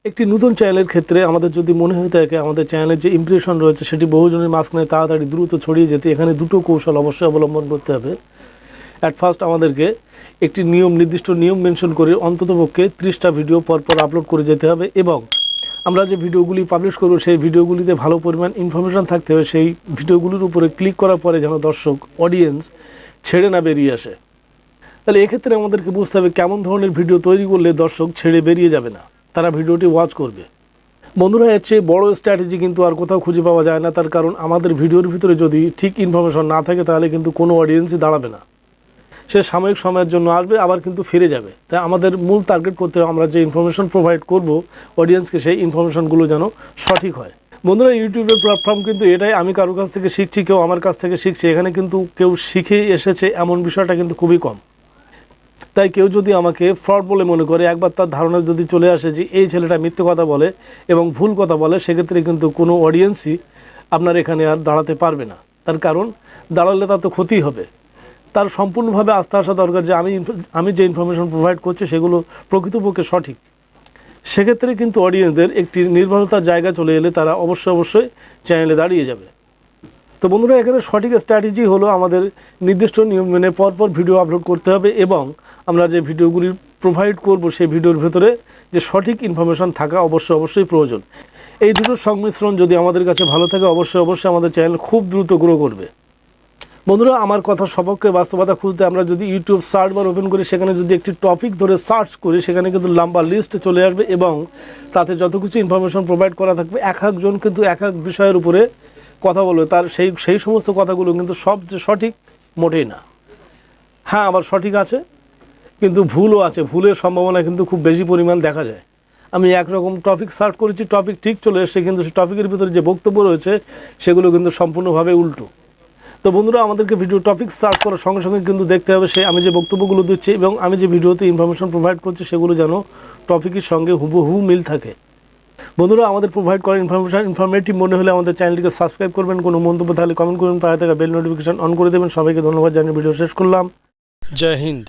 একটি নতুন চ্যানেলের ক্ষেত্রে আমাদের যদি মনে হয়ে থাকে আমাদের চ্যানেলের যে ইমপ্রেশন রয়েছে সেটি বহুজনের মাঝখানে তাড়াতাড়ি দ্রুত ছড়িয়ে যেতে এখানে দুটো কৌশল অবশ্যই অবলম্বন করতে হবে। অ্যাট ফার্স্ট আমাদেরকে একটি নির্দিষ্ট নিয়ম মেনশন করে অন্ততপক্ষে 30টা ভিডিও পরপর আপলোড করে যেতে হবে এবং আমরা যে ভিডিওগুলি পাবলিশ করব সেই ভিডিওগুলিতে ভালো পরিমাণ ইনফরমেশান থাকতে হবে। সেই ভিডিওগুলির উপরে ক্লিক করার পরে যেন দর্শক অডিয়েন্স ছেড়ে না বেরিয়ে আসে। তাহলে এক্ষেত্রে আমাদেরকে বুঝতে হবে কেমন ধরনের ভিডিও তৈরি করলে দর্শক ছেড়ে বেরিয়ে যাবে না, তারা ভিডিওটি ওয়াচ করবে। বন্ধুরা, এর চেয়ে বড়ো স্ট্র্যাটেজি কিন্তু আর কোথাও খুঁজে পাওয়া যায় না। তার কারণ আমাদের ভিডিওর ভিতরে যদি ঠিক ইনফরমেশন না থাকে তাহলে কিন্তু কোনো অডিয়েন্সই দাঁড়াবে না। সে সাময়িক সময়ের জন্য আসবে আবার কিন্তু ফিরে যাবে। তাই আমাদের মূল টার্গেট করতে হবে আমরা যে ইনফরমেশন প্রোভাইড করব অডিয়েন্সকে সেই ইনফরমেশনগুলো যেন সঠিক হয়। বন্ধুরা, ইউটিউবের প্ল্যাটফর্ম কিন্তু এটাই, আমি কারোর কাছ থেকে শিখছি, কেউ আমার কাছ থেকে শিখছে। এখানে কিন্তু কেউ শিখে এসেছে এমন বিষয়টা কিন্তু খুবই কম। তাই কেউ যদি আমাকে ফ্রড বলে মনে করে, একবার তার ধারণা যদি চলে আসে যে এই ছেলেটা মিথ্যে কথা বলে এবং ভুল কথা বলে, সেক্ষেত্রে কিন্তু কোনো অডিয়েন্সই আপনার এখানে আর দাঁড়াতে পারবে না। তার কারণ দাঁড়ালে তার তো ক্ষতি হবে। তার সম্পূর্ণভাবে আস্থা আসা দরকার যে আমি যে ইনফরমেশন প্রোভাইড করছি সেগুলো প্রকৃতপক্ষে সঠিক। সেক্ষেত্রে কিন্তু অডিয়েন্সদের একটি নির্ভরতার জায়গা চলে এলে তারা অবশ্যই চ্যানেলে দাঁড়িয়ে যাবে। তো বন্ধুরা, এখানে সঠিক স্ট্র্যাটেজি হলো আমাদের নির্দিষ্ট নিয়ম মেনে পরপর ভিডিও আপলোড করতে হবে এবং আমরা যে ভিডিওগুলি প্রোভাইড করব সেই ভিডিওর ভেতরে যে সঠিক ইনফরমেশন থাকা অবশ্যই প্রয়োজন। এই দুটোর সংমিশ্রণ যদি আমাদের কাছে ভালো থাকে অবশ্যই আমাদের চ্যানেল খুব দ্রুত গ্রো করবে। বন্ধুরা, আমার কথা সপক্ষে বাস্তবতা খুঁজতে আমরা যদি ইউটিউব সার্চ বার ওপেন করি, সেখানে যদি একটি টপিক ধরে সার্চ করি, সেখানে কিন্তু লম্বা লিস্ট চলে আসবে এবং তাতে যত কিছু ইনফরমেশন প্রোভাইড করা থাকবে এক একজন কিন্তু এক এক বিষয়ের উপরে কথা বলবে। তার সেই সমস্ত কথাগুলো কিন্তু সব যে সঠিক মোটেই না। হ্যাঁ, আবার সঠিক আছে কিন্তু ভুলও আছে। ভুলের সম্ভাবনা কিন্তু খুব বেশি পরিমাণ দেখা যায়। আমি একরকম টপিক সার্চ করেছি, টপিক ঠিক চলে এসেছে, কিন্তু সেই টপিকের ভিতরে যে বক্তব্য রয়েছে সেগুলো কিন্তু সম্পূর্ণভাবে উল্টো। তো বন্ধুরা, আমাদেরকে ভিডিও টপিক সার্চ করার সঙ্গে সঙ্গে কিন্তু দেখতে হবে আমি যে বক্তব্যগুলো দিচ্ছি এবং আমি যে ভিডিওতে ইনফরমেশন প্রোভাইড করছি সেগুলো যেন টপিকের সঙ্গে হুবহু মিল থাকে। বন্ধুরা, আমাদের প্রোভাইড করা ইনফরমেটিভ মনে হলে আমাদের চ্যানেলটিকে সাবস্ক্রাইব করবেন। কোনো মন্তব্য তাহলে কমেন্ট করবেন, পাশে থাকা বেল নোটিফিকেশন অন করে দেবেন। সবাইকে ধন্যবাদ জানিয়ে ভিডিও শেষ করলাম। জয় হিন্দ।